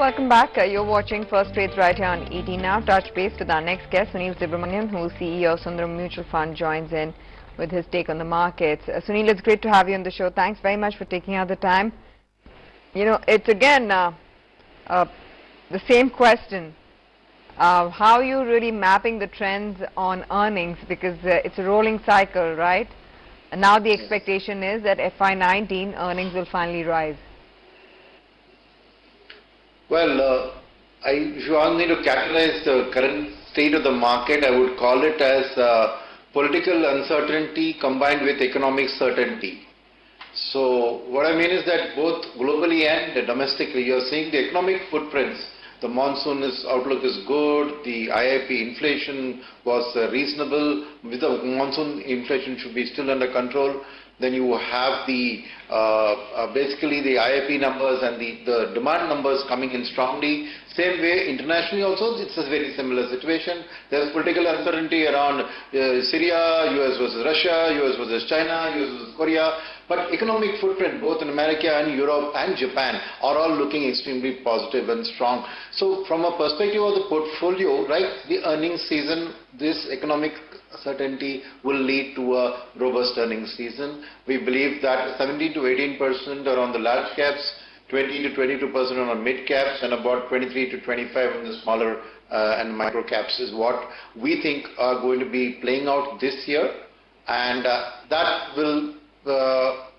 welcome back. You're watching First Trades right here on ET Now. Touch base with our next guest, Sunil Subramaniam, who is CEO of Sundaram Mutual Fund, joins in with his take on the markets. Sunil, it's great to have you on the show. Thanks very much for taking out the time. You know, it's again the same question. How are you really mapping the trends on earnings? Because it's a rolling cycle, right? And now the expectation is that FY19 earnings will finally rise. Well, if you want me to categorize the current state of the market, I would call it as political uncertainty combined with economic certainty. So what I mean is that both globally and domestically, you are seeing the economic footprints. The monsoon outlook is good, the IIP inflation was reasonable, with the monsoon inflation should be still under control. Then you have the basically the IIP numbers and the demand numbers coming in strongly. Same way internationally also, it's a very similar situation. There's political uncertainty around Syria, US versus Russia, US versus China, US versus Korea. But economic footprint both in America and Europe and Japan are all looking extremely positive and strong. So from a perspective of the portfolio, right, the earnings season, this economic certainty will lead to a robust earnings season. We believe that 17 to 18% are on the large caps, 20 to 22% on the mid caps, and about 23 to 25 on the smaller and micro caps is what we think are going to be playing out this year. And that will,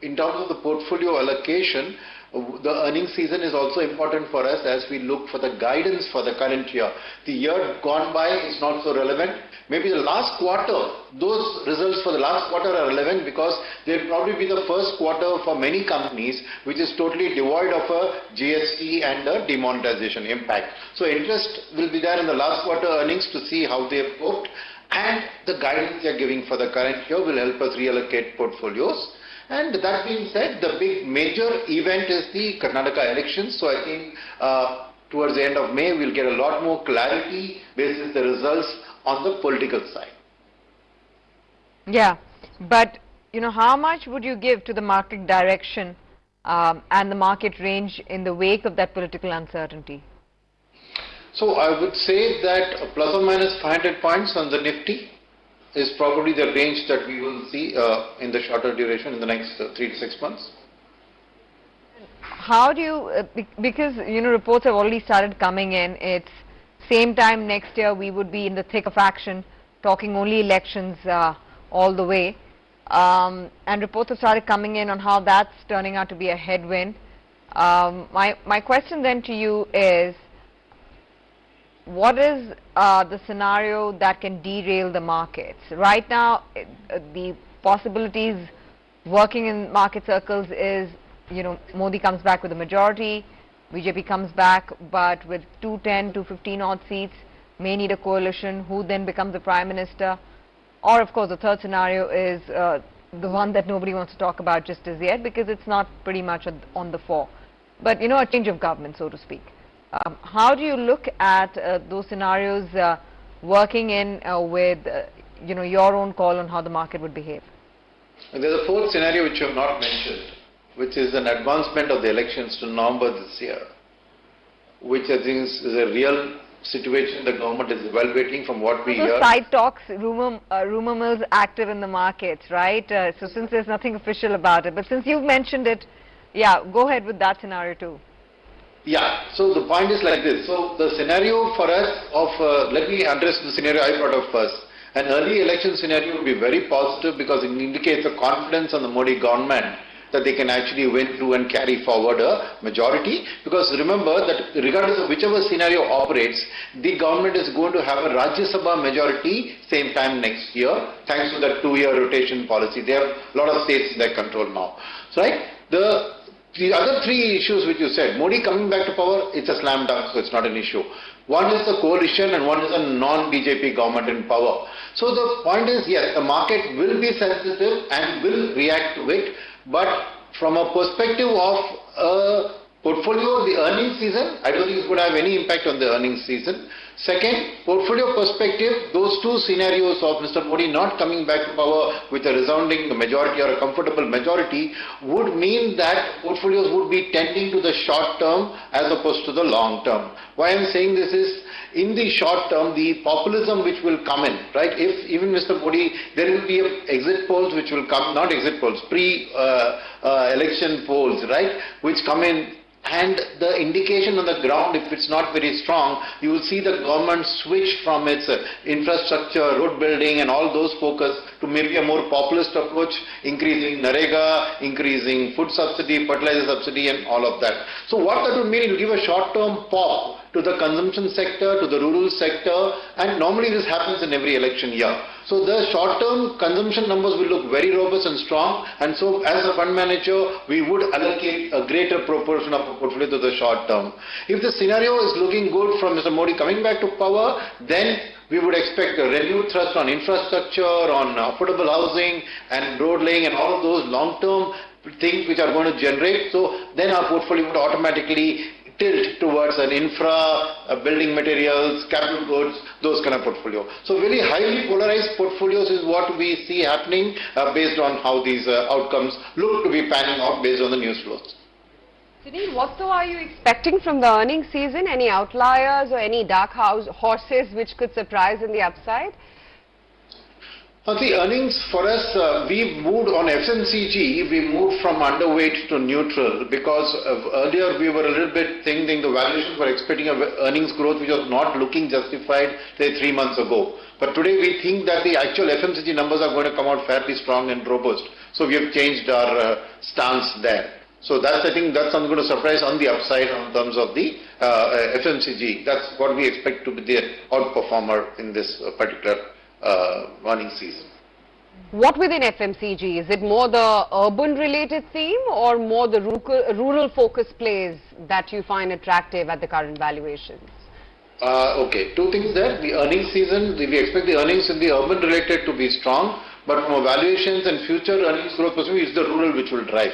in terms of the portfolio allocation, the earnings season is also important for us as we look for the guidance for the current year. The year gone by is not so relevant. Maybe the last quarter, those results for the last quarter are relevant because they will probably be the first quarter for many companies which is totally devoid of a GST and a demonetization impact. So interest will be there in the last quarter earnings to see how they have coped, and the guidance they are giving for the current year will help us reallocate portfolios. And that being said, the big major event is the Karnataka elections. So I think towards the end of May, we'll get a lot more clarity based on the results on the political side. Yeah, but you know, how much would you give to the market direction and the market range in the wake of that political uncertainty? So I would say that plus or minus 500 points on the Nifty is probably the range that we will see in the shorter duration in the next 3 to 6 months. How do you, because you know, reports have already started coming in, it's same time next year we would be in the thick of action, talking only elections all the way, and reports have started coming in on how that's turning out to be a headwind. My question then to you is, what is the scenario that can derail the markets? Right now, the possibilities working in market circles is, you know, Modi comes back with a majority, BJP comes back, but with 210, 215 odd seats, may need a coalition, who then becomes the Prime Minister. Or, of course, the third scenario is the one that nobody wants to talk about just as yet, because it's not pretty much on the fore. But, you know, a change of government, so to speak. How do you look at those scenarios working in with, you know, your own call on how the market would behave? And there's a fourth scenario which you have not mentioned, which is an advancement of the elections to November this year, which I think is a real situation the government is evaluating from what we hear. Side talks, rumor mills active in the markets, right? So since there's nothing official about it, but since you've mentioned it, yeah, go ahead with that scenario too. Yeah, so the point is like this. So the scenario for us of, let me address the scenario I brought up first. An early election scenario would be very positive because it indicates a confidence on the Modi government that they can actually win through and carry forward a majority. Because remember that regardless of whichever scenario operates, the government is going to have a Rajya Sabha majority same time next year, thanks to that 2-year rotation policy. They have a lot of states in their control now. So, right? The other three issues which you said, Modi coming back to power, it's a slam dunk, so it's not an issue. One is the coalition and one is a non-BJP government in power. So the point is, yes, the market will be sensitive and will react to it, but from a perspective of a portfolio, the earnings season, I don't think it's going to have any impact on the earnings season. Second, portfolio perspective, those two scenarios of Mr. Modi not coming back to power with a resounding majority or a comfortable majority would mean that portfolios would be tending to the short term as opposed to the long term. Why I am saying this is, in the short term, the populism which will come in, right? If even Mr. Modi, there will be exit polls which will come, not exit polls, pre-election polls, right, which come in, and the indication on the ground, if it's not very strong, you will see the government switch from its infrastructure, road building and all those focus to maybe a more populist approach, increasing Narega, increasing food subsidy, fertilizer subsidy and all of that. So what that would mean, it will give a short-term pop to the consumption sector, to the rural sector, and normally this happens in every election year. So the short-term consumption numbers will look very robust and strong, and so as a fund manager, we would allocate a greater proportion of a portfolio to the short term. If the scenario is looking good from Mr. Modi coming back to power, then we would expect a renewed thrust on infrastructure, on affordable housing and road laying and all of those long-term things which are going to generate. So then our portfolio would automatically tilt towards an infra, building materials, capital goods, those kind of portfolio. So very highly polarized portfolios is what we see happening based on how these outcomes look to be panning out based on the news flows. Sunil, what so are you expecting from the earnings season? Any outliers or any dark horses which could surprise in the upside? The earnings for us, we moved on FMCG, we moved from underweight to neutral because earlier we were a little bit thinking the valuations were expecting an earnings growth which was not looking justified, say 3 months ago. But today we think that the actual FMCG numbers are going to come out fairly strong and robust. So we have changed our stance there. So that's, I think that's something going to surprise on the upside in terms of the FMCG. That's what we expect to be the outperformer in this particular earnings season. What within FMCG? Is it more the urban related theme or more the rural focus plays that you find attractive at the current valuations? Okay, two things there. The earnings season, we expect the earnings in the urban related to be strong, but from a valuations and future earnings growth perspective, it's the rural which will drive.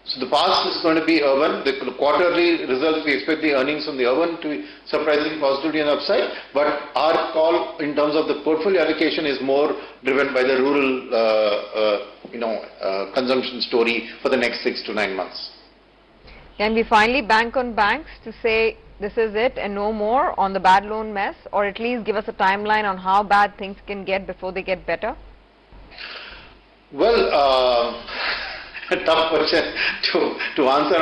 So the past is going to be urban. The quarterly results, we expect the earnings from the urban to be surprising positively and upside. But our call in terms of the portfolio allocation is more driven by the rural, consumption story for the next 6 to 9 months. Can we finally bank on banks to say this is it and no more on the bad loan mess, or at least give us a timeline on how bad things can get before they get better? Well, a tough question to answer.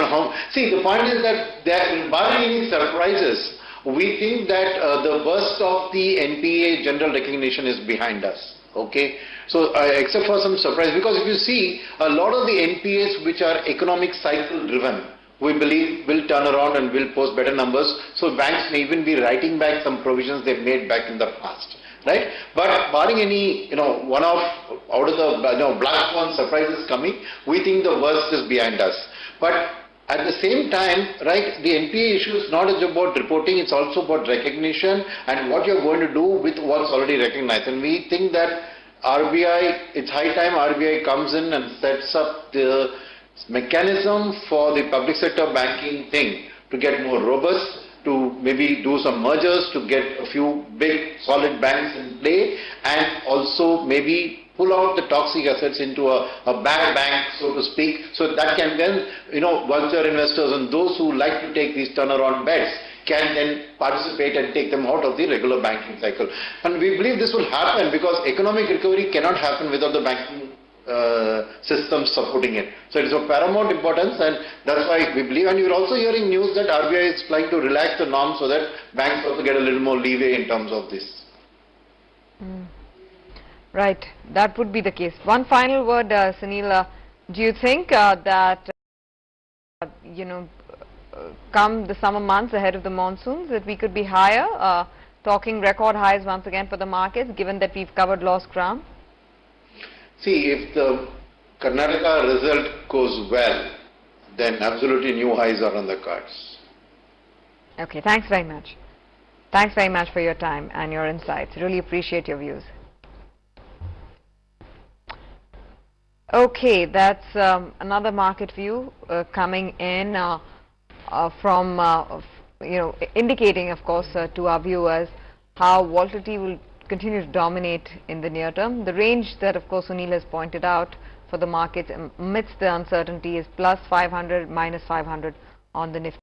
See, the point is that barring any surprises, we think that the worst of the NPA general recognition is behind us. Okay, so except for some surprise, because if you see a lot of the NPAs which are economic cycle driven, we believe will turn around and will post better numbers. So banks may even be writing back some provisions they've made back in the past. Right? But barring any, one-off out of the black swan surprises coming, we think the worst is behind us. But at the same time, right, the NPA issue is not just about reporting, it's also about recognition and what you're going to do with what's already recognized. And we think that RBI, it's high time RBI comes in and sets up the mechanism for the public sector banking thing to get more robust, to maybe do some mergers to get a few big solid banks in play, and also maybe pull out the toxic assets into a bad bank, so to speak, so that can then, vulture investors and those who like to take these turnaround bets can then participate and take them out of the regular banking cycle. And we believe this will happen because economic recovery cannot happen without the banking systems supporting it. So it is of paramount importance, and that's why we believe, and you're also hearing news that RBI is trying to relax the norms so that banks also get a little more leeway in terms of this. Right, that would be the case. One final word, Sunil, do you think that, come the summer months ahead of the monsoons, that we could be higher, talking record highs once again for the markets, given that we've covered lost ground? See, if the Karnataka result goes well, then absolutely new highs are on the cards. Okay, thanks very much. Thanks very much for your time and your insights. Really appreciate your views. Okay, that's another market view coming in from indicating, of course, to our viewers how volatility will continue to dominate in the near term. The range that, of course, Sunil has pointed out for the markets amidst the uncertainty is plus 500, minus 500 on the Nifty.